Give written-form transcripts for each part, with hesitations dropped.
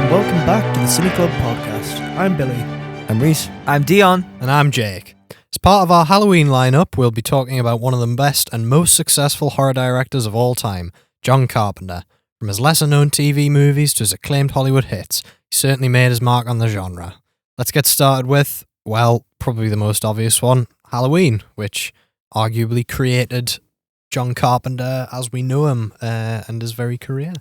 and welcome back to the Cineclub podcast. I'm Billy. I'm Rhys. I'm Dion. And I'm Jake. As part of our Halloween lineup, we'll be talking about one of the best and most successful horror directors of all time, John Carpenter. From his lesser-known TV movies to his acclaimed Hollywood hits, he certainly made his mark on the genre. Let's get started with, well, probably the most obvious one, Halloween, which arguably created John Carpenter as we know him and his very career.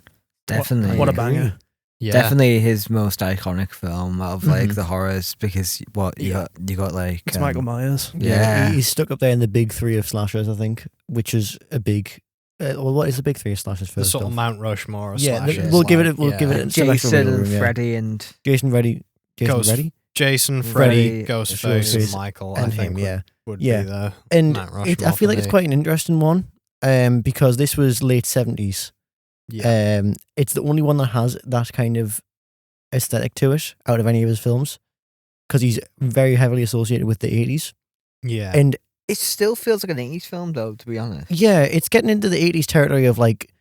Definitely. What a banger. Yeah. Definitely his most iconic film of like the horrors, because you got like It's Michael Myers. Yeah. He's stuck up there in the big three of slashers, I think, which is a big. What is the big three of slashers first? The sort of off? Mount Rushmore of Yeah, slashers. we'll give it. We'll give it some extra Jason wiggle and room, yeah. Freddy and Jason, Freddy, Jason, Freddy, Freddy, Ghostface, and Michael, and I think him. would Yeah. be the And Mount Rushmore I feel for like it's me. quite an interesting one, because this was late 70s. Yeah. It's the only one that has that kind of aesthetic to it out of any of his films, because he's very heavily associated with the 80s. Yeah. And it still feels like an 80s film though, to be honest. yeah, it's getting into the 80s territory of like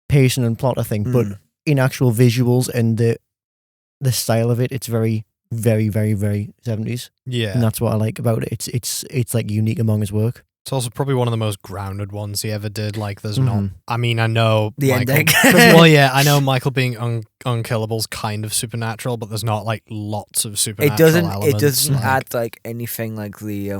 pacing and plot, I think, but in actual visuals and the style of it, it's very, very, very, very 70s. Yeah. And that's what I like about it. It's like unique among his work. It's also probably one of the most grounded ones he ever did. Like, there's Mhm. not. I mean, I know The Michael. ending. Well, yeah, I know Michael being unkillable's kind of supernatural, but there's not like lots of supernatural elements. It doesn't like, add like anything like the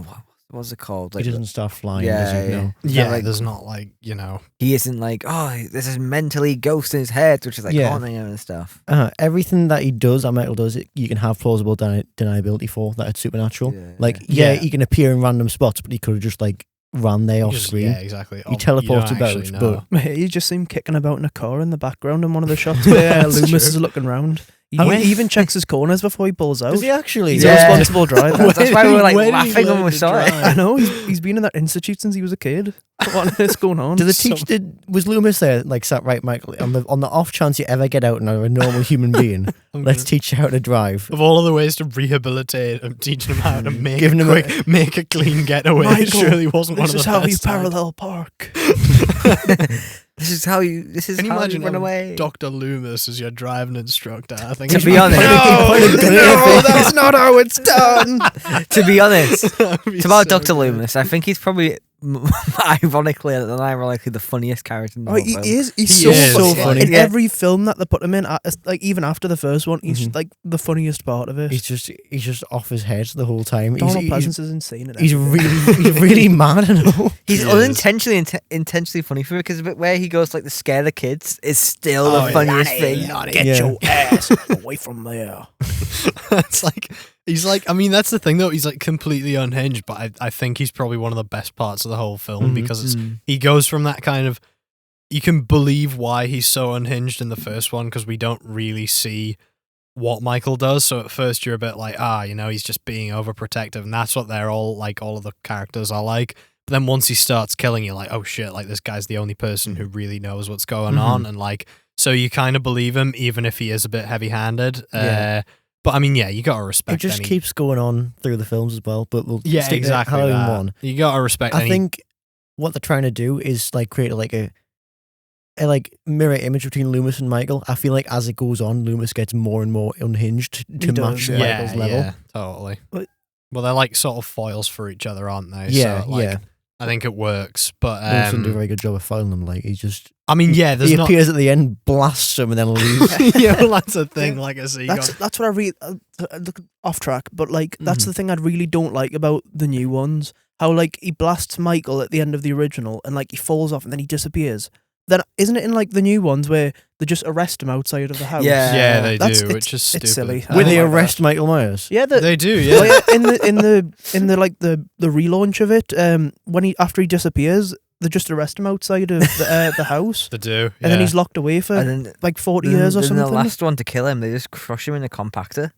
what's it called? Like He doesn't start flying, Yeah, does he? yeah. No. Yeah, like- there's not like, you know. he isn't like, oh, this is mentally ghost in his head, which is like Yeah. haunting him and stuff. Everything that he does, that Michael does, you can have plausible deniability for that it's supernatural. Yeah. Like, Yeah. he can appear in random spots, but he could have just like ran there off Just- screen. Yeah, exactly. He teleports you don't about, actually but know. You just see him kicking about in a car in the background in one of the shots where That's Loomis true. is looking round. He How- even checks his corners before he pulls out. does he actually? He's Yeah. a responsible driver. That's why we were like Where did he laughing when learn we to saw it. drive? I know, he's been in that institute since he was a kid. What is going on? Did the teacher was Loomis there? Like, sat right, Michael, on the off chance you ever get out and are a normal human being, let's teach you how to drive. Of all of the ways to rehabilitate him, teaching him how to make Giving him make a clean getaway, it Michael, surely wasn't one of This the is how you best times. parallel park. This is how you Can you imagine run having away. Dr. Loomis as your driving instructor? I think To it's be honest, No, that's not how it's done. to be honest, That'd be it's about so Dr. good. Loomis. I think he's probably ironically the funniest character in the Oh, whole he film. is. He's He so, is. funny. So funny. In Yeah. every film that they put him in, like even after the first one, he's Mhm. like the funniest part of it. He's just off his head the whole time. Donald He's Pleasance is insane. In he's everything. really he's really mad and all. He's He is. unintentionally intentionally funny for me, because the bit where he goes like to scare the kids is still Oh, the yeah. funniest thing. Get Yeah. your ass away from there. It's like he's like, I mean, that's the thing though, he's like completely unhinged, but I think he's probably one of the best parts of the whole film Mhm. because he goes from that kind of, you can believe why he's so unhinged in the first one because we don't really see what Michael does. So at first you're a bit like, he's just being overprotective, and that's what they're all like, all of the characters are like. But then once he starts killing, you're like, oh shit, like this guy's the only person who really knows what's going on, and like, so you kind of believe him even if he is a bit heavy-handed. Yeah. But I mean, yeah, you gotta respect. It just any- keeps going on through the films as well. But we'll yeah, stick exactly. to Halloween that. one. You gotta respect. I any- think what they're trying to do is like create a like mirror image between Loomis and Michael. I feel like as it goes on, Loomis gets more and more unhinged He to does, match yeah. Michael's level. Yeah, totally. But- Well, they're like sort of foils for each other, aren't they? Yeah, so, like, yeah. I think it works, but Loomis doesn't do a very good job of foiling them. Like he's just I mean, yeah, there's he not. appears at the end, blasts him, and then leaves. Yeah, well, that's a thing. Like I say, That's what I read. Off track, but like that's Mhm. the thing I really don't like about the new ones. How like he blasts Michael at the end of the original, and like he falls off, and then he disappears. Then isn't it in like the new ones where they just arrest him outside of the house? Yeah. they That's- do, it's- which is stupid. it's silly. I When don't they like that. arrest Michael Myers. Yeah, They do, yeah. well, yeah, in the like the relaunch of it, when after he disappears, they just arrest him outside of the house, They do, yeah. and then he's locked away for And then like 40 years or then something. the last one to kill him, they just crush him in a compactor.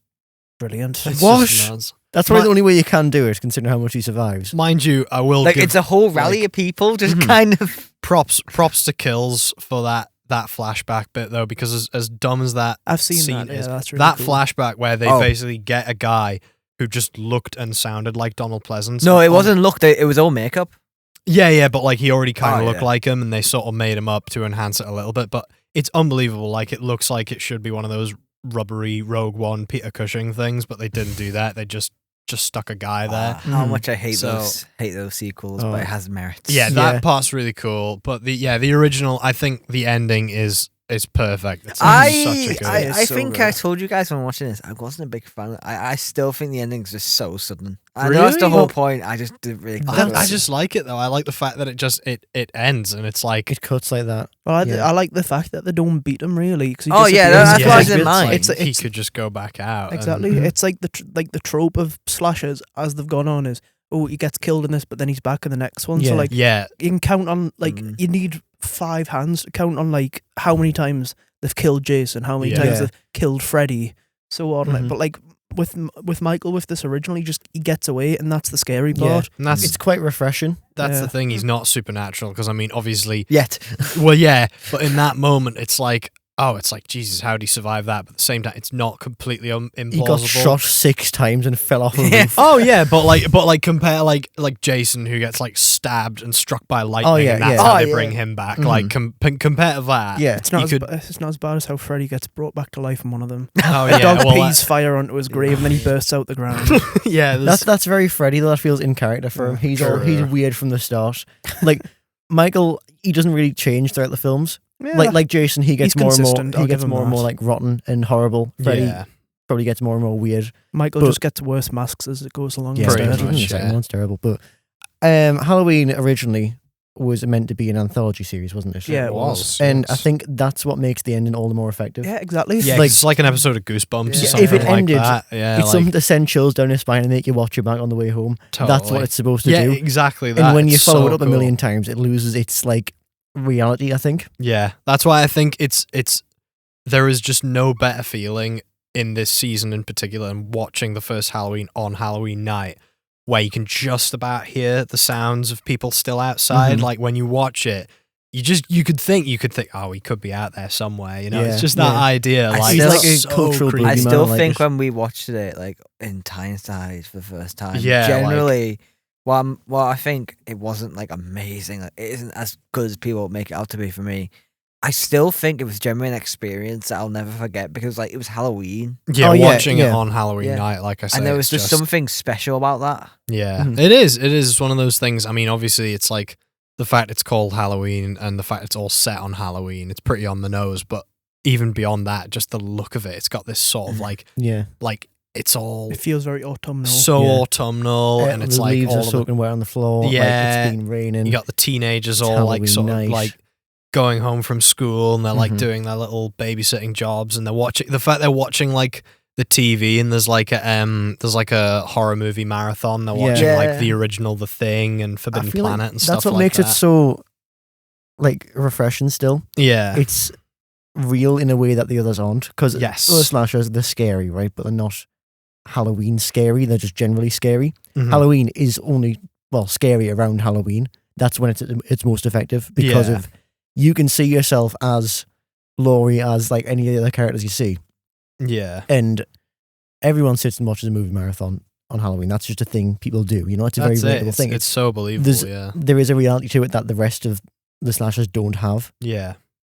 Brilliant. It's Wash. just nuts. That's probably the only way you can do it, considering how much he survives. Mind you, I will Like give it's a whole rally like- of people just Mhm. kind of. props to Kills for that flashback bit though, because as dumb as that I've seen scene that. Yeah, is, that's really that cool. flashback where they Oh. basically get a guy who just looked and sounded like Donald Pleasance. No, it on- wasn't looked. It was all makeup. Yeah, but like he already kind of Oh, looked yeah. like him, and they sort of made him up to enhance it a little bit. But it's unbelievable. Like it looks like it should be one of those rubbery Rogue One Peter Cushing things, but they didn't do that. They just stuck a guy there. How much I hate those sequels, but it has merits. Yeah, that part's really cool. But the original, I think the ending is perfect. It's such a good. I think I told you guys when watching this, I wasn't a big fan. I still think the ending's just so sudden. I know that's the whole point. I just didn't really. I just like it though. I like the fact that it ends and it's like it cuts like that. Well, I like the fact that they don't beat him really. Cause that's what I was in mind. He could just go back out. Exactly. It's like the trope of slashers as they've gone on is, oh, he gets killed in this, but then he's back in the next one. So like, you can count on you need 5 hands to count on like how many times they've killed Jason, how many times they've killed Freddy, so on. Like, but like with Michael, with this original, he gets away, and that's the scary part. And it's quite refreshing. That's the thing. He's not supernatural because I mean, obviously, yet. Well, yeah, but in that moment, it's like. Oh, it's like, Jesus, how did he survive that? But at the same time, it's not completely implausible. He got shot 6 times and fell off a roof. Oh yeah, but compare like Jason who gets like stabbed and struck by lightning, and that's how they bring him back. Like compare to that. Yeah, it's not as bad as how Freddy gets brought back to life in one of them. Oh the dog pees fire onto his grave and then he bursts out the ground. Yeah, that's very Freddy though. That feels in character for him. He's weird from the start. Like Michael, he doesn't really change throughout the films. Yeah. Like Jason, he gets more and more. He gets more and more like rotten and horrible. Freddy probably gets more and more weird. Michael just gets worse masks as it goes along. Yeah, the second one's terrible. But Halloween originally was meant to be an anthology series, wasn't it? Yeah, it was. And I think that's what makes the ending all the more effective. Yeah, exactly. Yeah, it's like an episode of Goosebumps. Or something if it ended, like that. It's something to send chills down your spine and make you watch it back on the way home. Totally. That's what it's supposed to do. Yeah, exactly. That. And when you follow it up a million times, it loses its like reality, I think. Yeah, that's why I think it's there is just no better feeling in this season in particular than watching the first Halloween on Halloween night, where you can just about hear the sounds of people still outside. Like when you watch it, you could think, oh, he could be out there somewhere. You know, it's just that idea. Like it's like a cultural. Creepy. I still think when we watched it, like in Tyneside for the first time, generally. Well, I think it wasn't like amazing. Like, it isn't as good as people make it out to be for me. I still think it was generally an experience that I'll never forget because like it was Halloween. Yeah, watching it on Halloween night, like I said, and there was just something special about that. Yeah, it is. It is one of those things. I mean, obviously, it's like the fact it's called Halloween and the fact it's all set on Halloween. It's pretty on the nose, but even beyond that, just the look of it, it's got this sort of like it feels very autumnal. Autumnal, and it's the like leaves all are soaking wet on the floor. Yeah, like it's been raining. You got the teenagers all like sort of like going home from school, and they're like doing their little babysitting jobs, and they're watching. The fact they're watching like the TV, and there's like a horror movie marathon. They're watching like the original The Thing and Forbidden Planet and stuff like that. That's what makes it so like refreshing. Still, it's real in a way that the others aren't. Because other slashers, they're scary, right? But they're not Halloween scary. They're just generally scary. Halloween is only scary around Halloween. That's when it's most effective because of you can see yourself as Laurie as like any of the other characters you see. Yeah, and everyone sits and watches a movie marathon on Halloween. That's just a thing people do. You know, it's a very relatable thing. It's so believable. There is a reality to it that the rest of the slashers don't have. Yeah.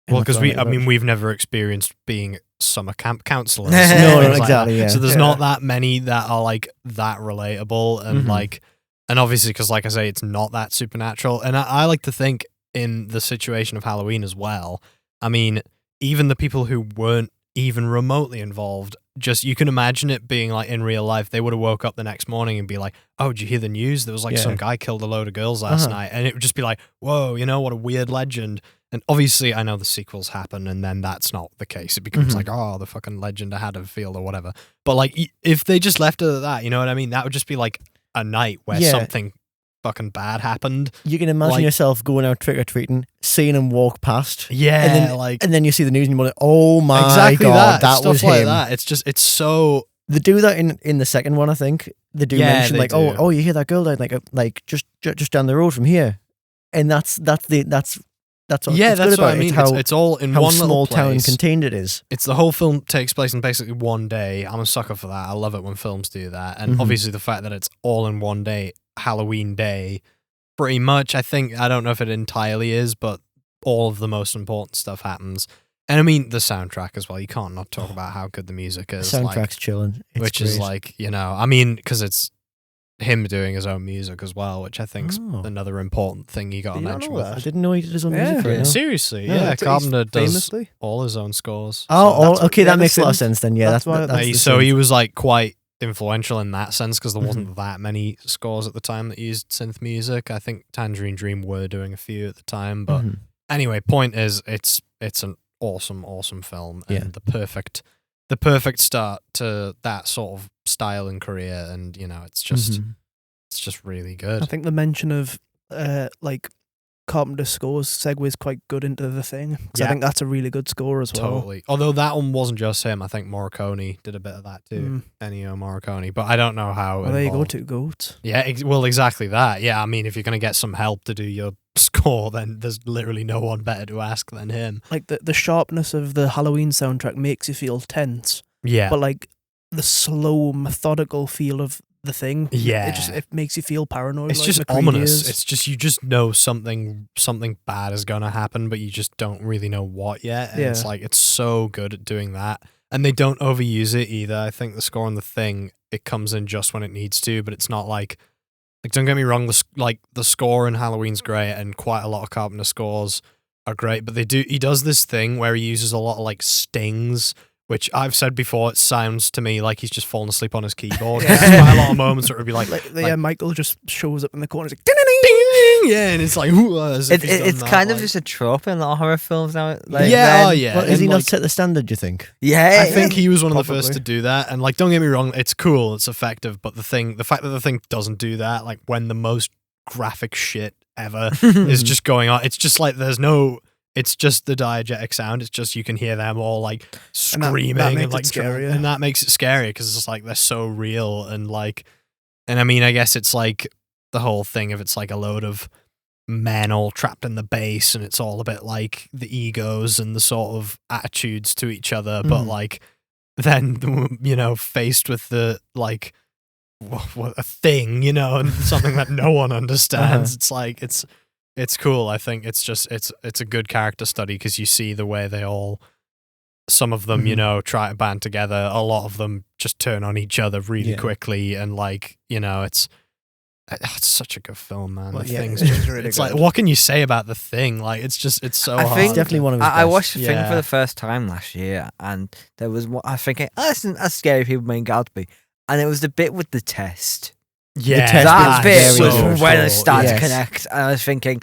Well, because we've never experienced being summer camp counselors. No, exactly. Yeah. So there's not that many that are like that relatable and like, and obviously because like I say, it's not that supernatural. And I like to think in the situation of Halloween as well. I mean, even the people who weren't even remotely involved, just you can imagine it being like in real life. They would have woke up the next morning and be like, "Oh, did you hear the news? There was like some guy killed a load of girls last night," and it would just be like, "Whoa, you know what a weird legend." And obviously, I know the sequels happen, and then that's not the case. It becomes like, oh, the fucking legend of Haddonfield or whatever. But like, if they just left it at that, you know what I mean? That would just be like a night where something fucking bad happened. You can imagine yourself going out trick or treating, seeing him walk past, and then you see the news and you're like, "Oh my god, that stuff was like him." That. It's so. They do that in the second one, I think. They do mention like, "Oh, you hear that girl died like just down the road from here," and that's what that's what I mean. It's all in how one small little town place. contained it is. It's the whole film takes place in basically one day. I'm a sucker for that. I love it when films do that, and obviously the fact that it's all in one day, Halloween day. Pretty much, I don't know if it entirely is, but all of the most important stuff happens. And I mean, the soundtrack as well. You can't not talk about how good the music is. The soundtrack's chilling. Which is like, I mean, because it's him doing his own music as well, which I think's another important thing you got to mention with I didn't know he did his own music for it. Seriously, Carpenter does all his own scores. Okay, that makes a lot of sense then. Yeah, that's so he was like quite influential in that sense because there wasn't that many scores at the time that used synth music. I think Tangerine Dream were doing a few at the time, but anyway, point is, it's an awesome film and the perfect start to that sort of style and career, and it's just really good. I think the mention of like Carpenter scores segues quite good into The Thing, because I think that's a really good score as well. Totally. Although that one wasn't just him. I think Morricone did a bit of that too. Ennio Morricone, but I don't know how. Well, there you go, two goats. Yeah, well, exactly that. Yeah, I mean, if you're going to get some help to do your score, then there's literally no one better to ask than him. Like the sharpness of the Halloween soundtrack makes you feel tense. Yeah. But like the slow, methodical feel of The Thing, yeah, it makes you feel paranoid. It's just ominous. It's just you just know something bad is gonna happen, but you just don't really know what yet. And it's like it's so good at doing that, and they don't overuse it either. I think the score on The Thing, it comes in just when it needs to, but it's not like don't get me wrong. The score in Halloween's great, and quite a lot of Carpenter scores are great, but he does this thing where he uses a lot of like stings, which I've said before, it sounds to me like he's just fallen asleep on his keyboard. There's quite a lot of moments where it would be like Michael just shows up in the corner, he's like, ding, ding, ding, and it's like, it's kind of just a trope in a lot of horror films now. Like, Well, is he not set the standard, do you think? Yeah, I think he was one of the first to do that, and like, don't get me wrong, it's cool, it's effective, but the fact that The Thing doesn't do that, like when the most graphic shit ever is just going on, it's just like it's just the diegetic sound. It's just you can hear them all like screaming and like scary, and that makes it scary because it's like they're so real and I mean, I guess it's like the whole thing of it's like a load of men all trapped in the base, and it's all a bit like the egos and the sort of attitudes to each other, but like then faced with the like a thing, and something that no one understands. It's like it's cool. I think it's a good character study because you see the way they all, some of them, try to band together. A lot of them just turn on each other really quickly, and it's such a good film, man. The Thing's just really it's good. Like, what can you say about The Thing? Like, it's so hard. It's definitely one of his best. I watched The Thing for the first time last year, and there was one, I think, this isn't as scary people make it out to be, and it was the bit with the test. Yeah, that bit was when it started to connect, and I was thinking,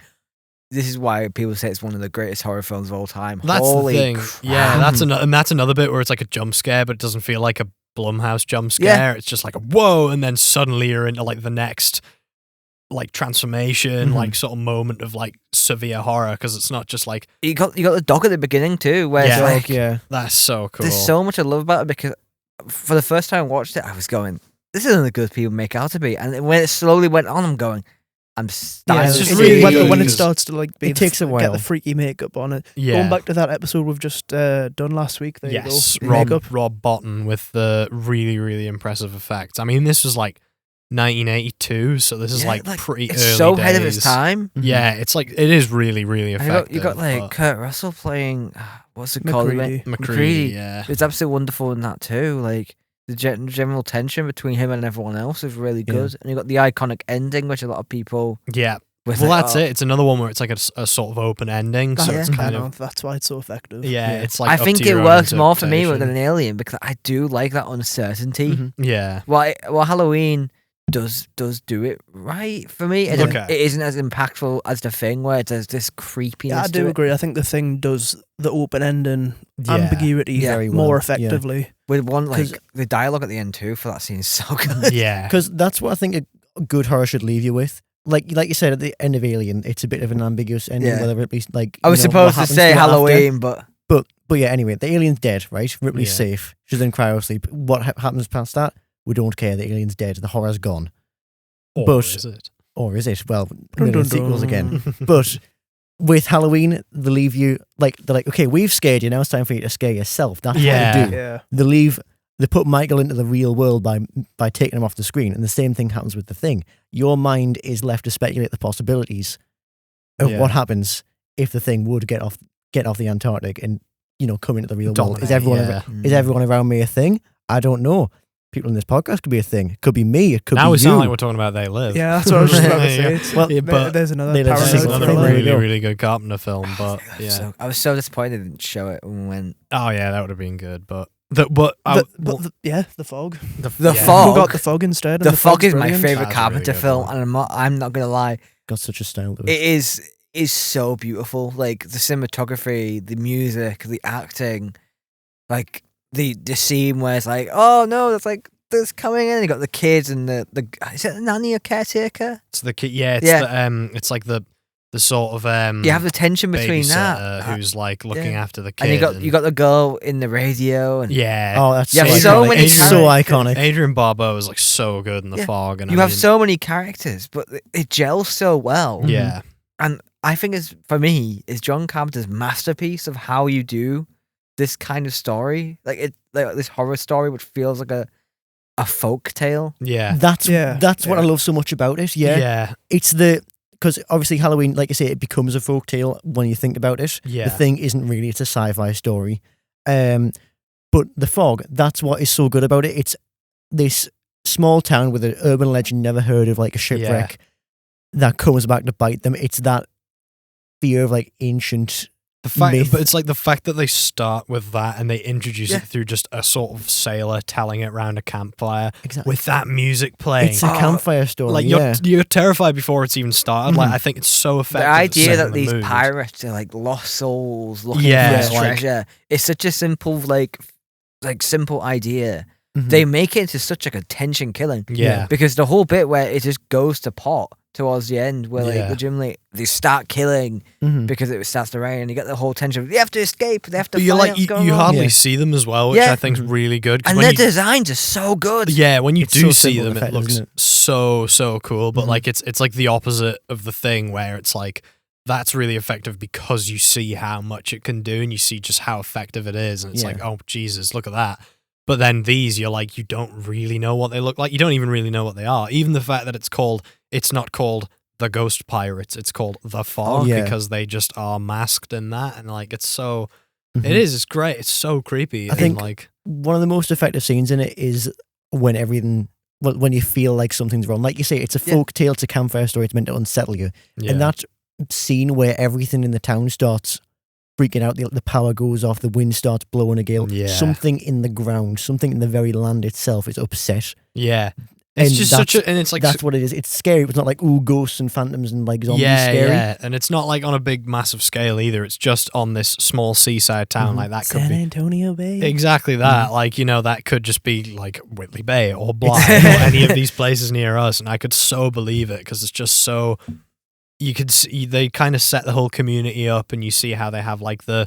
this is why people say it's one of the greatest horror films of all time. That's Holy the thing. crap. Yeah, that's another bit where it's like a jump scare, but it doesn't feel like a Blumhouse jump scare. It's just like a whoa, and then suddenly you're into like the next like transformation, like sort of moment of like severe horror, because it's not just like you got the dog at the beginning too, where it's like that's so cool. There's so much I love about it, because for the first time I watched it, I was going, this isn't as good as people make it out to be. And when it slowly went on, I'm going, it's just really when it starts to like it takes a while. Get the freaky makeup on it. Yeah. Going back to that episode we've just done last week. There you go. Rob Botton with the really, really impressive effects. I mean, this was like 1982, so this is like pretty early days. So ahead of its time. Yeah, it's like it is really, really effective. You got like Kurt Russell playing what's it called? McCready. Yeah, it's absolutely wonderful in that too. Like the general tension between him and everyone else is really good, and you got the iconic ending, which a lot of people. Yeah. Well, that's it. It's another one where it's like a sort of open ending, so it's kind of that's why it's so effective. Yeah, it's like I think it works more for me with an Alien, because I do like that uncertainty. Yeah. Well, Halloween does do it right for me. It isn't as impactful as The Thing, where there's this creepiness. Yeah, I do agree. I think The Thing does the open ending ambiguity more effectively. With one the dialogue at the end too for that scene is so good. Yeah, because that's what I think a good horror should leave you with. Like you said at the end of Alien, it's a bit of an ambiguous ending, whether it be like I was supposed to say Halloween, but yeah. Anyway, the alien's dead, right? Ripley's safe. She's in cryo sleep. What happens past that? We don't care. The alien's dead. The horror's gone. Or is it? Or is it? Well, sequels again. But with Halloween, they leave you they're like, okay, we've scared you. Now it's time for you to scare yourself. That's what they do. Yeah. They put Michael into the real world by taking him off the screen, and the same thing happens with The Thing. Your mind is left to speculate the possibilities of what happens if The Thing would get off the Antarctic, and come into the real world. Is everyone around me a thing? I don't know. People in this podcast could be a thing. It could be me. It could be you. Now we sound like we're talking about They Live. Yeah, that's what I was just about to say. Well, but there's another really good Carpenter film. But I was so disappointed they didn't show it when we went. Oh yeah, that would have been good. But the fog. The Fog. We got The Fog instead. The Fog is my favorite Carpenter film, and I'm not gonna lie. Got such a style to it. It is so beautiful. Like the cinematography, the music, the acting, like. The scene where it's like, oh no, that's like this coming in. You got the kids and the is it the nanny or caretaker? It's the kid. Yeah, it's like the sort of you have the tension between that who's like looking after the kid, and you got the girl in the radio, and that's so many. It's so iconic. Adrian Barbeau is like so good in The Fog, and you have so many characters, but it gels so well. Yeah, and I think for me, it's John Carpenter's masterpiece of how you do this kind of story, like this horror story, which feels like a folk tale. Yeah, that's what I love so much about it. Yeah, it's because obviously Halloween, like I say, it becomes a folk tale when you think about it. Yeah, the thing isn't really; it's a sci-fi story. But The Fog, that's what is so good about it. It's this small town with an urban legend never heard of, like a shipwreck that comes back to bite them. It's that fear of like ancient. But it's like the fact that they start with that and they introduce it through just a sort of sailor telling it around a campfire with that music playing. It's a campfire story. Like you're terrified before it's even started. Like I think it's so effective. The idea that these pirates are like lost souls looking for treasure. It's such a simple like simple idea. Mm-hmm. They make it into such like a tension killing. Yeah. Because the whole bit where it just goes to pot towards the end where like legitimately they start killing because it starts to rain and you get the whole tension. They have to escape. They have to fight. You hardly see them as well, which I think is really good. And their designs are so good. Yeah, when you do see them, it looks so cool. But like it's like the opposite of the Thing, where it's like that's really effective because you see how much it can do and you see just how effective it is, and it's like, oh Jesus, look at that. But then these, you're like, you don't really know what they look like. You don't even really know what they are. Even the fact that it's not called The Ghost Pirates, it's called The Fog because they just are masked in that. And like, it's so, it's great. It's so creepy. I think like one of the most effective scenes in it is when when you feel like something's wrong. Like you say, it's a folk tale, it's a campfire story, it's meant to unsettle you. Yeah. And that scene where everything in the town starts freaking out, the power goes off, the wind starts blowing a gale. Yeah. Something in the ground, something in the very land itself is upset. Yeah. It's just and it's like... That's what it is. It's scary, but it's not like, ghosts and phantoms and like zombies scary. Yeah, and it's not like on a big, massive scale either. It's just on this small seaside town. Like that could be... San Antonio Bay. Exactly that. Like, that could just be like Whitley Bay or Blythe or any of these places near us. And I could so believe it because it's just so... You could see they kind of set the whole community up, and you see how they have like the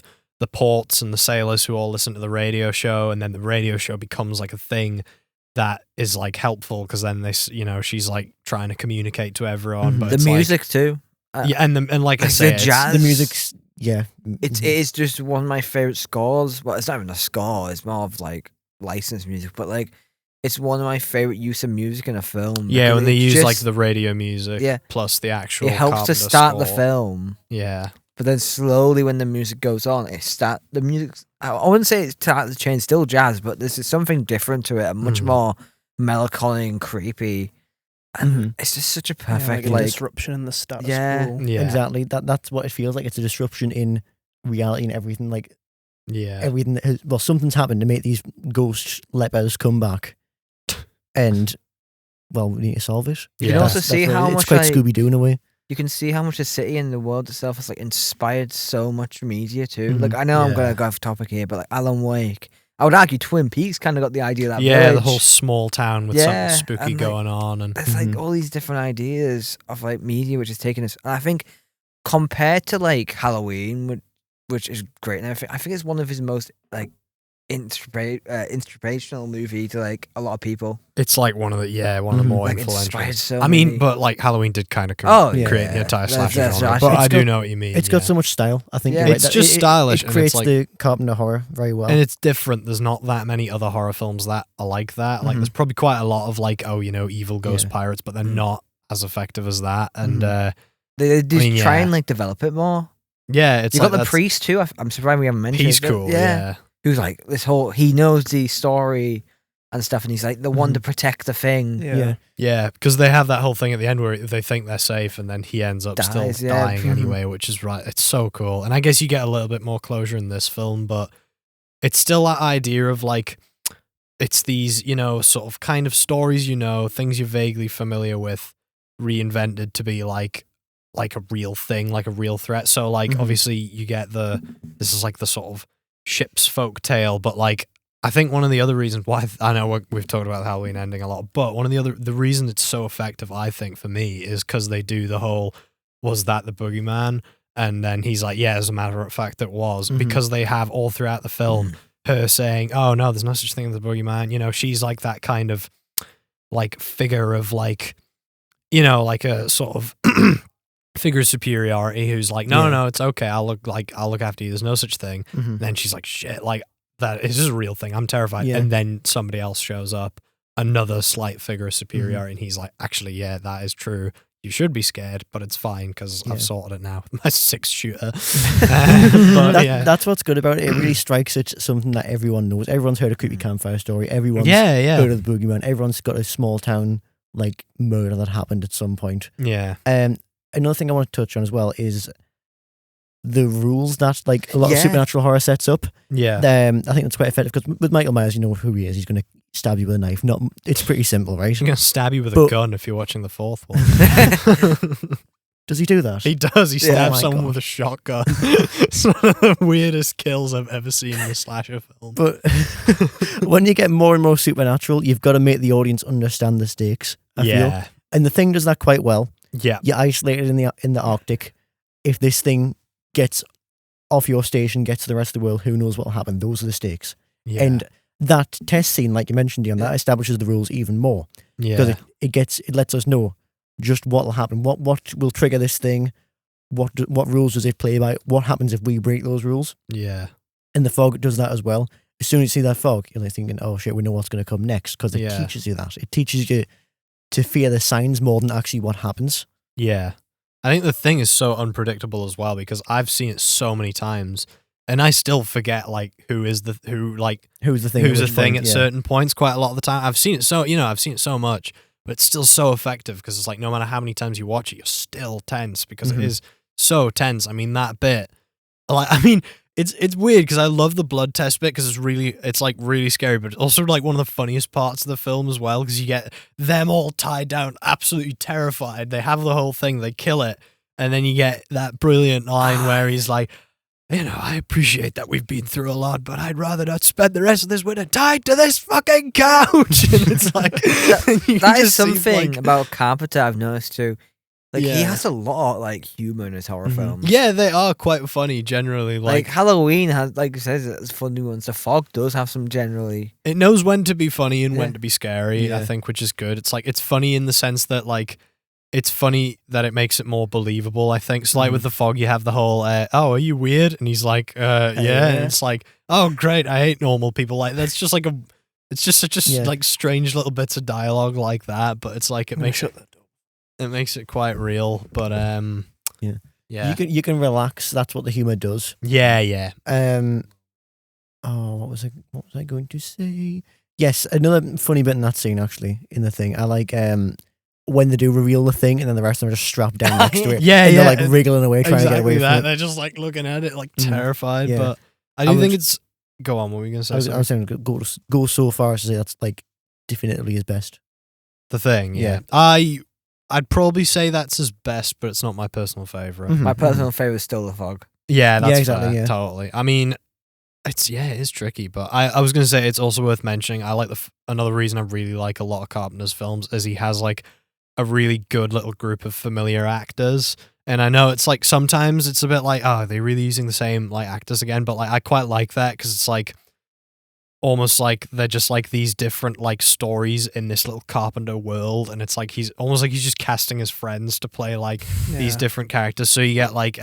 ports and the sailors who all listen to the radio show, and then the radio show becomes like a thing that is like helpful because then this, she's like trying to communicate to everyone. But the music too, and like I say, the jazz, the music's it is just one of my favorite scores. Well, it's not even a score; it's more of like licensed music, but like. It's one of my favorite use of music in a film. Yeah, when they use like the radio music plus the actual. It helps to start score. The film. Yeah, but then slowly when the music goes on, the music. I wouldn't say it's start the change, still jazz, but this is something different to it, and much more melancholy and creepy. And it's just such a perfect like disruption in the status quo. Yeah, exactly. That's what it feels like. It's a disruption in reality and everything. Like everything. Something's happened to make these ghost lepers come back. And we need to solve it. You can also see how much it's quite Scooby-Doo in a way. You can see how much the city and the world itself has like inspired so much media too. Like I know I'm gonna go off topic here, but like Alan Wake, I would argue Twin Peaks kind of got the idea of that. Yeah, the whole small town with something spooky going on, and there's like all these different ideas of like media which is taking us. And I think compared to like Halloween, which is great, and I think it's one of his most like inspirational movie to like a lot of people. It's like one of the more influential. So I mean, but like Halloween did kind of create the entire slasher genre. But I do know what you mean. It's got so much style. I think it's just stylish. It creates the Carpenter horror very well, and it's different. There's not that many other horror films that are like that. Like there's probably quite a lot of like evil ghost pirates, but they're not as effective as that. And they try and like develop it more. Yeah, it's you got the priest too. I'm surprised we haven't mentioned. He's cool. Yeah, who's like he knows the story and stuff, and he's like the one to protect the thing. Yeah, because they have that whole thing at the end where they think they're safe, and then he ends up still dying anyway, which is right. It's so cool, and I guess you get a little bit more closure in this film, but it's still that idea of like, it's these, sort of kind of stories, things you're vaguely familiar with, reinvented to be like a real thing, like a real threat. So like, obviously you get this is like the sort of ship's folk tale, but like, I think one of the other reasons why, I know we've talked about the Halloween ending a lot, but one of the reason it's so effective, I think, for me, is because they do the whole, was that the boogeyman? And then he's like, yeah, as a matter of fact, it was, because they have all throughout the film her saying, oh no, there's no such thing as the boogeyman. She's like that kind of like figure of like, like a sort of figure of superiority who's like, no, it's okay. I'll look after you. There's no such thing. And then she's like, shit, like, that is just a real thing. I'm terrified. And then somebody else shows up, another slight figure of superiority, and he's like, actually, yeah, that is true. You should be scared, but it's fine because I've sorted it now with my 6-shooter. That's what's good about it. It really strikes at something that everyone knows. Everyone's heard a creepy campfire story. Everyone's heard of the boogeyman. Everyone's got a small town like murder that happened at some point. Yeah. Another thing I want to touch on as well is the rules that like a lot of supernatural horror sets up. Yeah. I think that's quite effective because with Michael Myers, you know who he is. He's going to stab you with a knife. It's pretty simple, right? He's going to stab you with a gun if you're watching the fourth one. Does he do that? He does. He stabs someone with a shotgun. It's one of the weirdest kills I've ever seen in a slasher film. But when you get more and more supernatural, you've got to make the audience understand the stakes, I feel. And the thing does that quite well. Yeah. You're isolated in the Arctic. If this thing gets off your station, gets to the rest of the world, who knows what will happen? Those are the stakes. Yeah. And that test scene, like you mentioned, Dion, that establishes the rules even more. Yeah. Because it lets us know just what will happen, what will trigger this thing, what rules does it play by, what happens if we break those rules. Yeah. And the fog does that as well. As soon as you see that fog, you're like thinking, oh shit, we know what's going to come next, because it teaches you that. It teaches you to fear the signs more than actually what happens. Yeah. I think the thing is so unpredictable as well, because I've seen it so many times and I still forget like who's the thing at certain points quite a lot of the time. I've seen it so much, but it's still so effective because it's like no matter how many times you watch it, you're still tense because it is so tense. I mean, that bit, like, I mean, it's weird because I love the blood test bit because it's like really scary, but it's also like one of the funniest parts of the film as well because you get them all tied down, absolutely terrified. They have the whole thing, they kill it, and then you get that brilliant line where he's like, I appreciate that we've been through a lot, but I'd rather not spend the rest of this winter tied to this fucking couch. And it's like that is something about Carpenter I've noticed too. Like he has a lot of like humor in his horror films. Yeah, they are quite funny generally. Like Halloween has, like you said, it's funny ones. The Fog does have some generally. It knows when to be funny and when to be scary. I think, which is good. It's like it's funny in the sense that like it's funny that it makes it more believable. I think. So like with The Fog, you have the whole "Oh, are you weird?" and he's like, "Yeah," and it's like, "Oh, great, I hate normal people." Like that's just like it's just such a like strange little bits of dialogue like that, but it's like it makes it. It makes it quite real, but you can relax. That's what the humor does. Yeah. What was I going to say? Yes, another funny bit in that scene actually in the thing. I like when they do reveal the thing and then the rest of them are just strapped down next to it. They're like wriggling away trying to get away from it. They're just like looking at it like terrified. But I do think it's. Go on. What were you gonna say? I was saying go so far as to say that's like definitively his best. The Thing. Yeah. I'd probably say that's his best, but it's not my personal favourite. My personal favourite is still The Fog. Yeah, that's fair, totally. I mean, it is tricky, but I was going to say it's also worth mentioning. I like another reason I really like a lot of Carpenter's films is he has like a really good little group of familiar actors. And I know it's like sometimes it's a bit like, are they really using the same like actors again? But like I quite like that because it's like almost like they're just like these different like stories in this little Carpenter world, and it's like he's almost like he's just casting his friends to play like these different characters. So you get like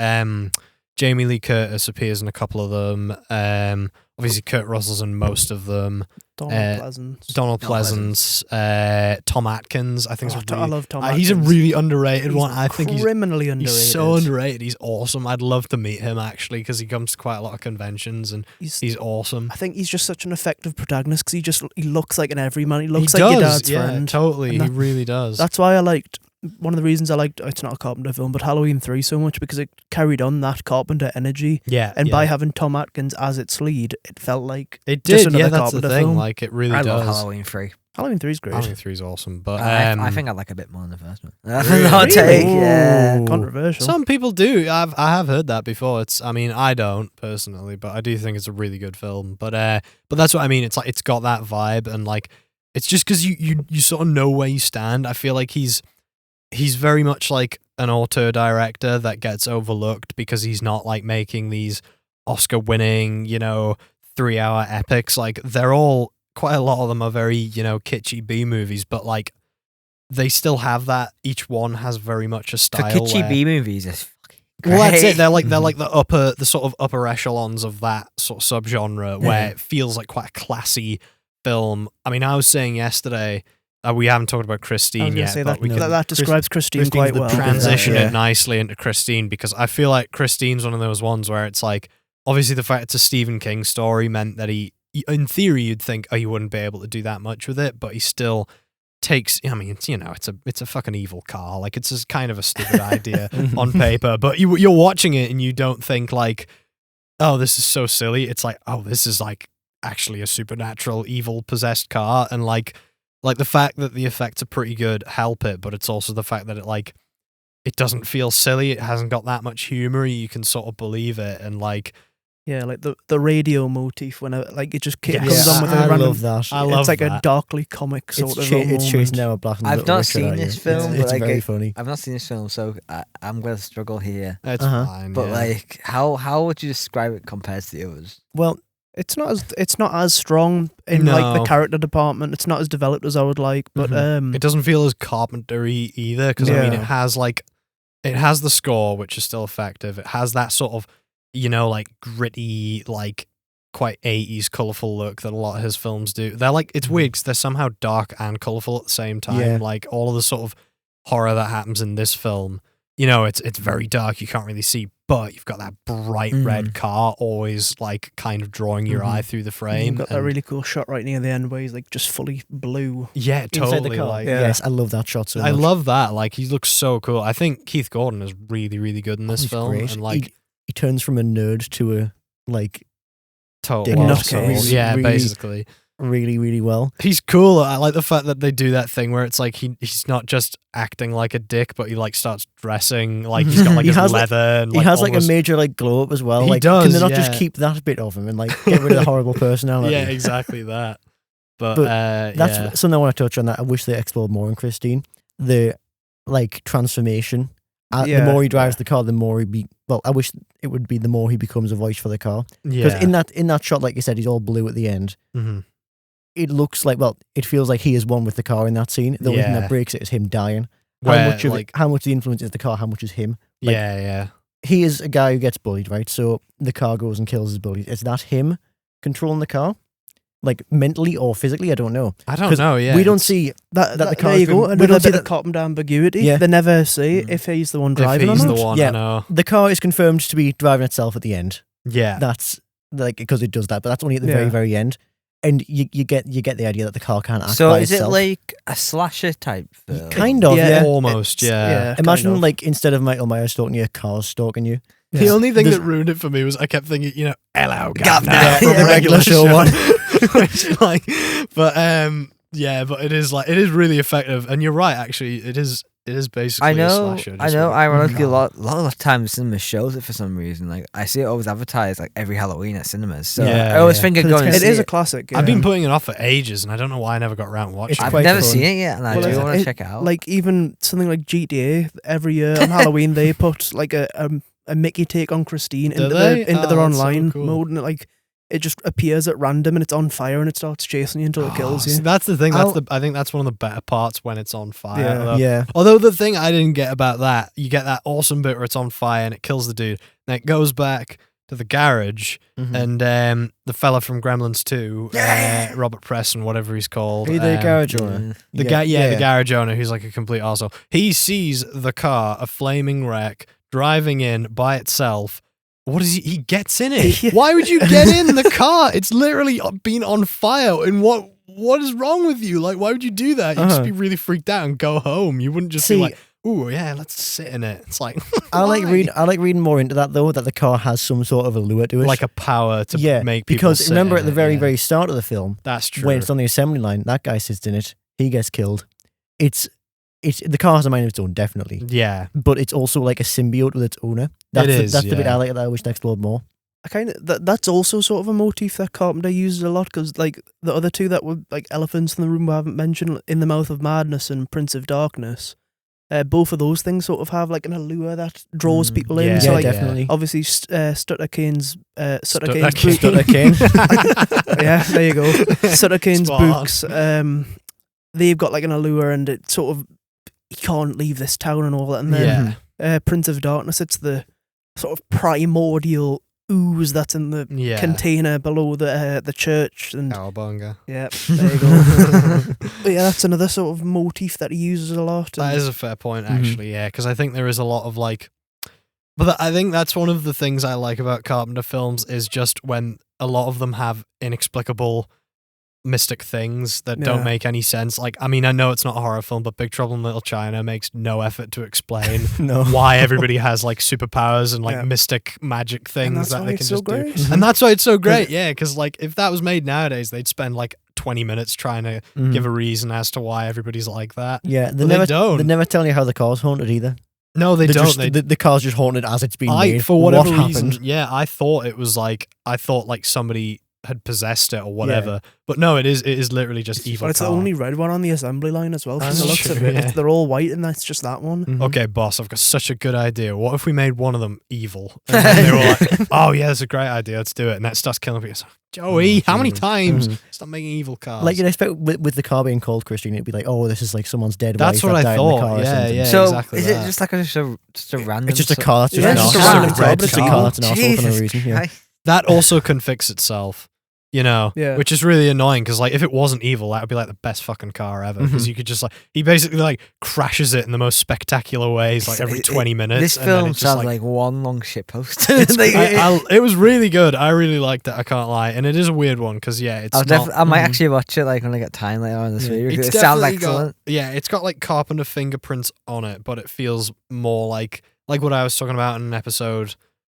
Jamie Lee Curtis appears in a couple of them. obviously Kurt Russell's in most of them. Donald Pleasance, Tom Atkins. I think I love Tom Atkins. He's a really underrated one. I think criminally underrated. He's so underrated. He's awesome. I'd love to meet him actually because he comes to quite a lot of conventions and he's awesome. I think he's just such an effective protagonist because he looks like an everyman. He looks like your dad's friend. Totally. He really does. That's why I liked. One of the reasons I liked, it's not a Carpenter film, but Halloween 3 so much because it carried on that Carpenter energy. Yeah. And by having Tom Atkins as its lead, it felt like it did. Just another that's Carpenter the thing. film. Like it really does. I love Halloween 3. Halloween 3 is great. Halloween 3 is awesome, but I think I like a bit more than the first one. Really? Take, yeah. Controversial. Some people do. I have heard that before. I don't personally, but I do think it's a really good film. But that's what I mean. It's like it's got that vibe, and like it's just because you sort of know where you stand. I feel like he's very much like an auteur director that gets overlooked because he's not like making these Oscar-winning, 3-hour epics. Like they're all, quite a lot of them are very, kitschy B movies, but like they still have that. Each one has very much a style. For kitschy B movies is fucking great. Well, that's it. They're like the sort of upper echelons of that sort of subgenre where it feels like quite a classy film. I mean, I was saying yesterday. We haven't talked about Christine yet. Say that describes Christine quite well. Transition it nicely into Christine because I feel like Christine's one of those ones where it's like, obviously the fact it's a Stephen King story meant that he in theory you'd think he wouldn't be able to do that much with it, but he still takes. I mean, it's a fucking evil car. Like it's just kind of a stupid idea on paper, but you're watching it and you don't think like, oh, this is so silly. It's like, oh, this is like actually a supernatural evil possessed car, and like the fact that the effects are pretty good help it, but it's also the fact that it doesn't feel silly. It hasn't got that much humor. You can sort of believe it, and like the radio motif when it just comes on with a I random. love that. It's like a darkly comic sort of. It's chasing down a black and I've not seen this film. It's very funny. I've not seen this film, so I'm going to struggle here. It's fine. But like, how would you describe it compared to the others? Well, it's not as strong in like the character department. It's not as developed as I would like, but it doesn't feel as Carpenter-y either because I mean it has the score which is still effective. It has that sort of like gritty, like quite 80s colourful look that a lot of his films do. They're like, it's weird because they're somehow dark and colourful at the same time. Yeah. Like all of the sort of horror that happens in this film, it's very dark. You can't really see, but you've got that bright red car always like kind of drawing your eye through the frame. You've got that really cool shot right near the end where he's like just fully blue. Yeah, totally. Inside the car. Like, Yes, I love that shot so much. I love that. Like he looks so cool. I think Keith Gordon is really, really good in this film. Great. And like he turns from a nerd to a like total nutcase. Yeah, basically. Really, really well. He's cool. I like the fact that they do that thing where it's like he's not just acting like a dick, but he like starts dressing like he's got like his leather and like he has almost, like a major like glow up as well. He like does, can they not just keep that bit of him and like get rid of the horrible personality? Yeah, exactly that. But that's something I want to touch on that I wish they explored more in Christine. The like transformation. The more he drives the car, the more he be. Well, I wish it would be the more he becomes a voice for the car. Because in that shot, like you said, he's all blue at the end. Mm-hmm. It looks like, it feels like he is one with the car in that scene. The only thing that breaks it is him dying. How much the influence is the car, how much is him? Like, he is a guy who gets bullied, right? So the car goes and kills his bully. Is that him controlling the car? Like mentally or physically? I don't know. I don't know, we don't see that the car. There you go. Another bit of Carpenter ambiguity. Yeah. They never say if he's the one driving or not. If he's the one, I know. The car is confirmed to be driving itself at the end. Yeah. That's like, because it does that, but that's only at the very, very end. And you get the idea that the car can't act by itself. So is it like a slasher type film? Kind of, yeah. Almost, yeah. Imagine like instead of Michael Myers stalking you, a car's stalking you. Yeah. The only thing that ruined it for me was I kept thinking, hello, Gavna, from the regular show one. Which, but it is really effective. And you're right, actually, it is basically a slasher. I know. Ironically, a lot of times cinema shows it for some reason. Like I see it always advertised like every Halloween at cinemas. So I always think of going. It is a classic. I've been putting it off for ages, and I don't know why I never got around to watching it. I've never seen it yet, and I do want to check it out. Like even something like GTA, every year on Halloween they put like a Mickey take on Christine into their online mode, and it just appears at random and it's on fire and it starts chasing you until it kills you. See, that's the thing. I think that's one of the better parts when it's on fire. Yeah. Although the thing I didn't get about that, you get that awesome bit where it's on fire and it kills the dude. Then it goes back to the garage, and the fella from Gremlins 2, Robert Preston, whatever he's called. The garage owner. The garage owner who's like a complete arsehole. He sees the car, a flaming wreck, driving in by itself. What is he gets in it. Why would you get in the car? It's literally been on fire. And what is wrong with you? Like, why would you do that? You'd just be really freaked out and go home. You wouldn't just be like, ooh, yeah, let's sit in it. It's like, I like reading more into that though, that the car has some sort of allure to it, like a power to make people. Because remember at the very start of the film, that's true. When it's on the assembly line, that guy sits in it. He gets killed. It's the car has a mind of its own, definitely. Yeah, but it's also like a symbiote with its owner. That's the bit I like that I wish to explore more. I kind of that's also sort of a motif that Carpenter uses a lot, because like the other two that were like Elephants in the Room we haven't mentioned, In the Mouth of Madness and Prince of Darkness, both of those things sort of have like an allure that draws people in. So like, definitely. Obviously, Sutter Kane's Kane. Yeah, there you go. Sutter Kane's books. They've got like an allure, and it sort of, he can't leave this town and all that. And then Prince of Darkness, it's the sort of primordial ooze that's in the container below the church. And Cowabunga. Yeah, there you go. But yeah, that's another sort of motif that he uses a lot. That is a fair point, actually, yeah, because I think there is a lot of like, but I think that's one of the things I like about Carpenter films, is just when a lot of them have inexplicable mystic things that don't make any sense. Like, I mean, I know it's not a horror film, but Big Trouble in Little China makes no effort to explain why everybody has like superpowers and like mystic magic things that they can just do. And that's why it's so great, because like if that was made nowadays, they'd spend like 20 minutes trying to give a reason as to why everybody's like that. Yeah, they never tell you how the car's haunted either. No, they don't. The car's just haunted as it's being made. For whatever reason, I thought it was like, somebody had possessed it or whatever, but no, it is literally just evil. But it's the only red one on the assembly line as well. From the looks of it, they're all white, and that's just that one. Okay, boss, I've got such a good idea. What if we made one of them evil? And then they were like, "Oh yeah, that's a great idea. Let's do it." And that starts killing people. It's like, Joey, how many times? Stop making evil cars. Like you'd expect with the car being called Christian, it'd be like, "Oh, this is like someone's dead wife." That's what I thought. Yeah. So exactly is it just like just a random? It's just a car. It's just a random car. It's a car. It's an arsehole for no reason. Yeah. That also can fix itself. You know, which is really annoying, because like if it wasn't evil, that would be like the best fucking car ever, because you could just like, he basically like crashes it in the most spectacular ways, like every 20 minutes. This film sounds like one long shitpost. It was really good. I really liked it, I can't lie, and it is a weird one, because I might actually watch it like when I get time later on this week. It sounds excellent. It's got like Carpenter fingerprints on it, but it feels more like what I was talking about in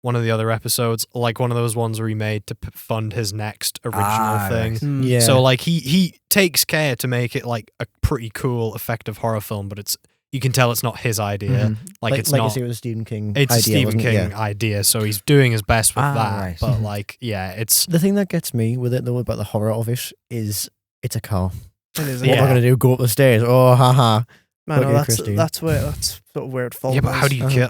one of the other episodes, like one of those ones where he made to fund his next original thing. Yeah. So like he takes care to make it like a pretty cool, effective horror film, but you can tell it's not his idea. Like it's not. You say it was a Stephen King. It's idea, a Stephen King idea, so he's doing his best with that. Right. But like, it's the thing that gets me with it though about the horror of it is it's a car. It is. What am I going to do? Go up the stairs? Oh, haha. Man, that's sort of where it falls. Yeah, but how do you kill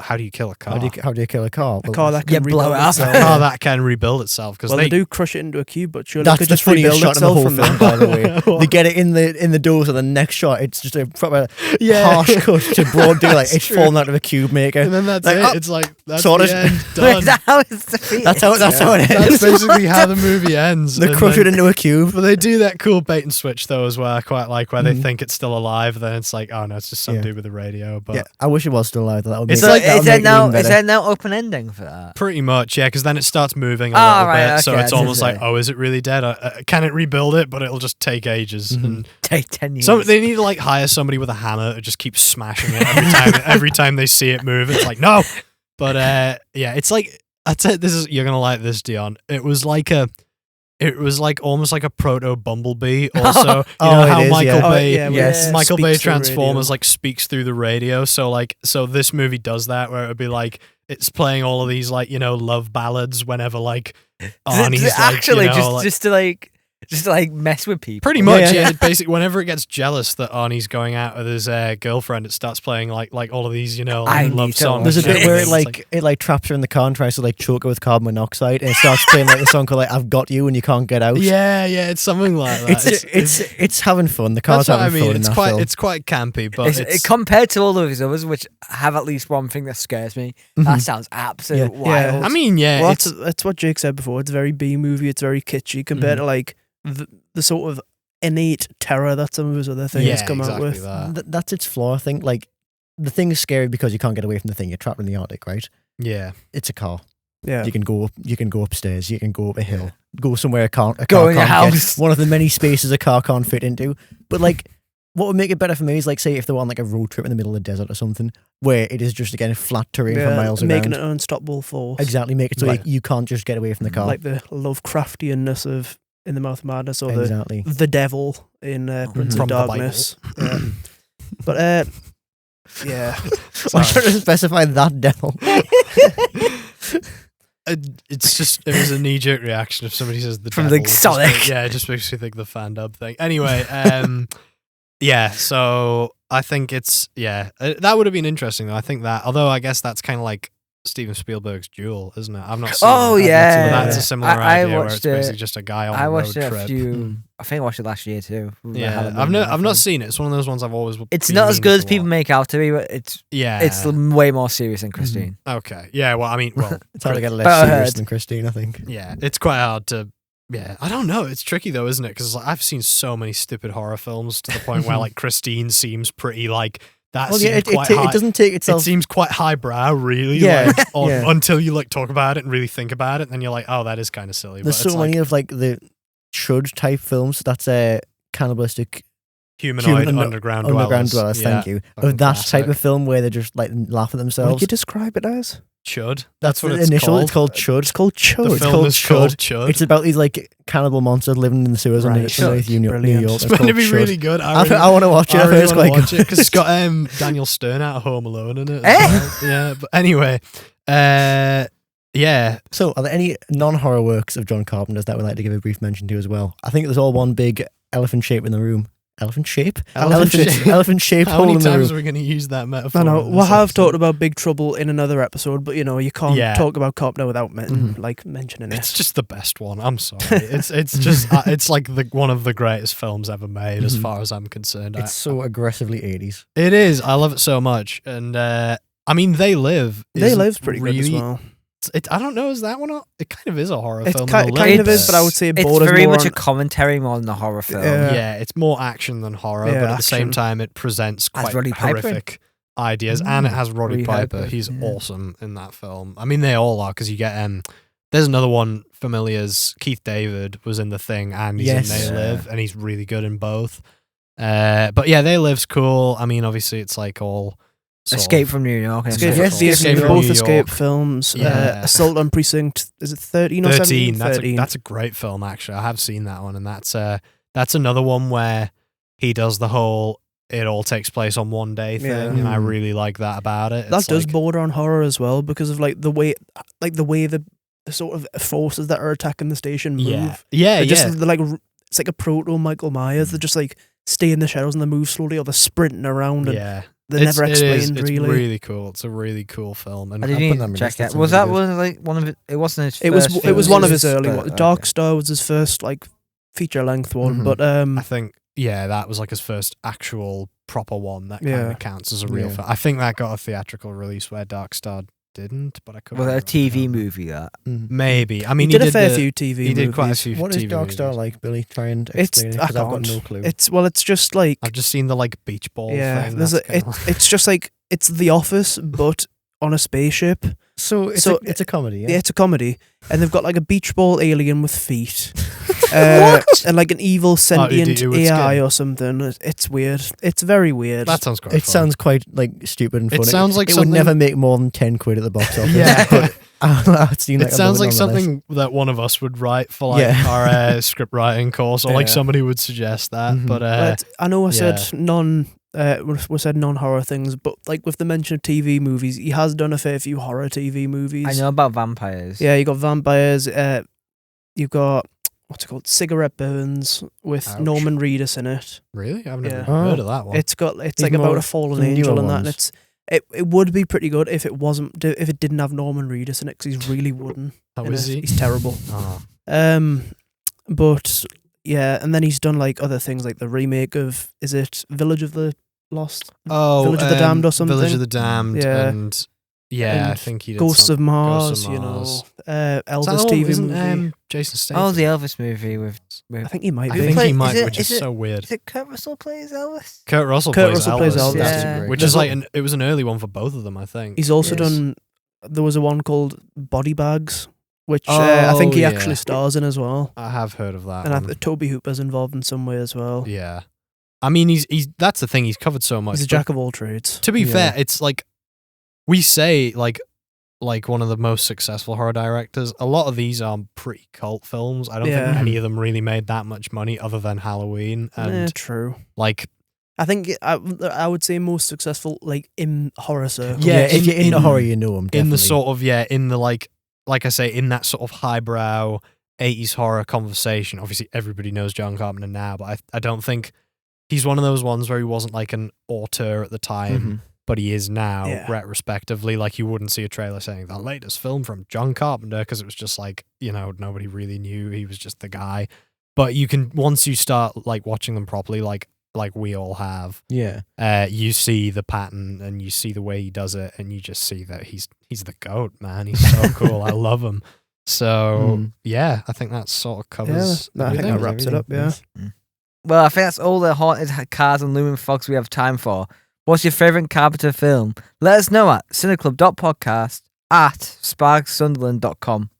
a car? How do you kill a car? A car that can blow it up. A car that can rebuild itself, because they do crush it into a cube, but surely that's could the just rebuild funniest shot in the whole film, by the way. They get it in the doors, and the next shot, it's just a proper harsh cut to broad daylight. It's falling out of a cube maker, and then that's it. It's like that's sorted. The end, done. That's how it's defeated. That's how it ends. That's basically how the movie ends. They crush it into a cube. But they do that cool bait and switch though as well. I quite like where they think it's still alive, then it's like, oh no, it's just some dude with a radio. But I wish it was still alive. That would be. Is there no open ending for that? Pretty much, yeah, because then it starts moving a little bit, so it's almost like, oh, is it really dead? Can it rebuild it? But it'll just take ages and take 10 years. So they need to like hire somebody with a hammer to just keep smashing it every time they see it move. It's like, no. But it's like, I'd say you're gonna like this, Dion. It was like almost like a proto Bumblebee. Also, you know how Michael Bay, Michael Bay Transformers like speaks through the radio. So this movie does that, where it would be like it's playing all of these like love ballads whenever like Arnie's actually like, just to like. Just like mess with people. Pretty much, yeah. Basically, whenever it gets jealous that Arnie's going out with his girlfriend, it starts playing like all of these, love songs. There's a bit where it traps her in the car and tries to choke her with carbon monoxide, and it starts playing the song called "I've Got You" and you can't get out. Yeah, it's something like that. It's having fun. The car's having fun. It's quite campy, but it's compared to all of his others, which have at least one thing that scares me. That sounds absolutely wild. I mean, it's what Jake said before. It's very B movie. It's very kitschy compared to the sort of innate terror that some of his other things come out with. That's its flaw. I think the thing is scary because you can't get away from the thing. You're trapped in the Arctic, right? Yeah, it's a car. Yeah, you can go upstairs. You can go up a hill. Go somewhere a car can't house. Get. One of the many spaces a car can't fit into. But what would make it better for me is say if they were on a road trip in the middle of the desert or something, where it is just again flat terrain for miles around. Making it an unstoppable force. Exactly, make it so you can't just get away from the car. Like the Lovecraftianness of In the Mouth of Madness, or the devil in Prince of Darkness. Yeah. But yeah. I'm trying to specify that devil. It's just it was a knee-jerk reaction if somebody says the from devil. Sonic. Just makes me think the fan dub thing. Anyway, so I think it's that would have been interesting though. I think that, although I guess that's kind of like Steven Spielberg's Duel, isn't it? I've not seen it. That's a similar idea where it's basically just a guy on a road trip. I think I watched it last year too. I've not seen it. It's one of those ones I've always. It's not as good as people make out to be, but it's way more serious than Christine. Okay, yeah. Well, I mean, it's hard to get less serious than Christine, I think. Yeah, it's quite hard to. Yeah, I don't know. It's tricky though, isn't it? Because I've seen so many stupid horror films to the point where Christine seems pretty it doesn't take itself. It seems quite highbrow, really. Until you talk about it and really think about it, then you're like, oh, that is kind of silly. There's so many of the chud type films that's cannibalistic humanoid underground dwellers. Thank you. Of that type of film where they just laugh at themselves. What do you describe it as? Chud. That's what it's called. It's called Chud. It's called Chud. The film is called Chud. It's about these cannibal monsters living in the sewers underneath New York. It's meant to be really good. I want to watch it. I really want to watch it because it's got Daniel Stern out of Home Alone in it. Yeah, but anyway, So, are there any non-horror works of John Carpenter's that we'd like to give a brief mention to as well? I think there's all one big elephant shape in the room. Elephant shape? Elephant shaped hole in the room. How many times are we going to use that metaphor? I know. We have talked about Big Trouble in another episode, but you can't talk about Carpenter without mentioning it. It's just the best one. I'm sorry. It's just it's one of the greatest films ever made, as far as I'm concerned. It's so aggressively 80s. It is. I love it so much, and I mean, They Live. They Live's pretty good as well. I don't know, is that one? It kind of is a horror film. It kind of is, but I would say it's very much a commentary more than a horror film. Yeah, it's more action than horror, but at the same time, it presents quite horrific ideas, and it has Roddy Piper. He's awesome in that film. I mean, they all are, because you get there's another one familiar as Keith David was in The Thing, and he's in They Live, and he's really good in both. But yeah, They Live's cool. I mean, obviously, it's all. Escape from New York. Both escape films. Assault on Precinct, is it 13 or 17? 13. That's a great film, actually. I have seen that one, and that's another one where he does the whole it all takes place on one day thing, and I really like that about it. That does border on horror as well, because of the way the sort of forces that are attacking the station move. They're it's like a proto Michael Myers. They're just stay in the shadows and they move slowly, or they're sprinting around. And they're never explained, really. It's really cool. It's a really cool film. And I didn't check it. Was that one of it? It wasn't his first. It was one of his early ones. Dark Star was his first feature length one, but I think that was his first actual proper one that kind of counts as a real film. I think that got a theatrical release where Dark Star didn't, but I couldn't. Was it a TV movie that? Maybe. I mean, he did a fair few TV movies. He did quite a few. What is Dark Star like, Billy? Try and explain it, because I've got no clue. It's just I've just seen the beach ball thing. It's just it's The Office, but on a spaceship. So it's a comedy, yeah? Yeah, it's a comedy. And they've got a beach ball alien with feet. And an evil sentient AI or something. It's weird. It's very weird. That sounds quite It sounds quite stupid and funny. It sounds like it would never make more than 10 quid at the box office. But I've seen it sounds like something that one of us would write for our script writing course, or somebody would suggest that. But I know I said we said non-horror things, but with the mention of TV movies, he has done a fair few horror TV movies. I know about vampires. Yeah, you got vampires. You got what's it called? Cigarette Burns with Norman Reedus in it. Really? I've never heard of that one. It's like about a fallen angel and that. And it would be pretty good if it didn't have Norman Reedus in it, because he's really wooden. How is he? He's terrible. But yeah, and then he's done like other things, like the remake of, is it Village of the Lost? Village of the Damned or something? Village of the Damned, and I think he did Ghosts of Mars, you know, Elvis TV movie. Jason Statham. Oh, the Elvis movie with I think he might be. I think he might, which is so weird. Is it Kurt Russell plays Elvis? Kurt Russell plays Elvis. Yeah. Which is like, it was an early one for both of them, I think. He's also done, there was a one called Body Bags, which I think he actually stars in as well. I have heard of that. And Toby Hooper's involved in some way as well. Yeah. I mean, he's that's the thing, he's covered so much. He's a jack of all trades. To be fair, it's like, we say, like one of the most successful horror directors, a lot of these are pretty cult films. I don't think any of them really made that much money other than Halloween. And true. Like, I think I would say most successful, like, in horror circles. Yeah, if you're into horror, you know them. Definitely. In the sort of, in the like I say, in that sort of highbrow 80s horror conversation. Obviously, everybody knows John Carpenter now, but I don't think he's one of those ones where he wasn't like an auteur at the time, but he is now, retrospectively. Like, you wouldn't see a trailer saying the latest film from John Carpenter, because it was just like, you know, nobody really knew. He was just the guy. But you can, once you start like watching them properly, like we all have, you see the pattern and you see the way he does it, and you just see that he's the GOAT, man. He's so cool. I love him. So I think that sort of covers. I think that wraps it up. Yeah. Well, I think that's all the haunted cars and looming fogs we have time for. What's your favourite Carpenter film? Let us know at cineclub.podcast at sparksunderland.com.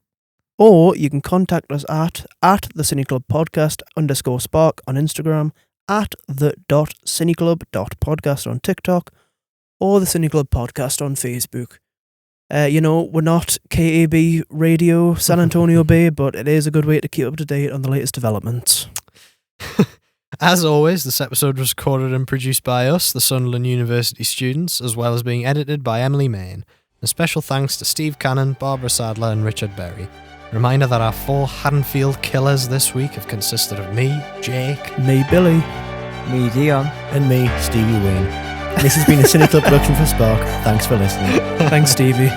Or you can contact us at the.cineclub.podcast _spark on Instagram, at the.cineclub.podcast on TikTok, or the Cine Club Podcast on Facebook. You know, we're not KAB Radio San Antonio Bay, but it is a good way to keep up to date on the latest developments. As always, this episode was recorded and produced by us, the Sunderland University students, as well as being edited by Emily Main. A special thanks to Steve Cannon, Barbara Sadler and Richard Berry. Reminder that our 4 Haddonfield killers this week have consisted of me, Jake, me, Billy, me, Dion, and me, Stevie Wayne. This has been a Cine Club production for Spark. Thanks for listening. Thanks, Stevie.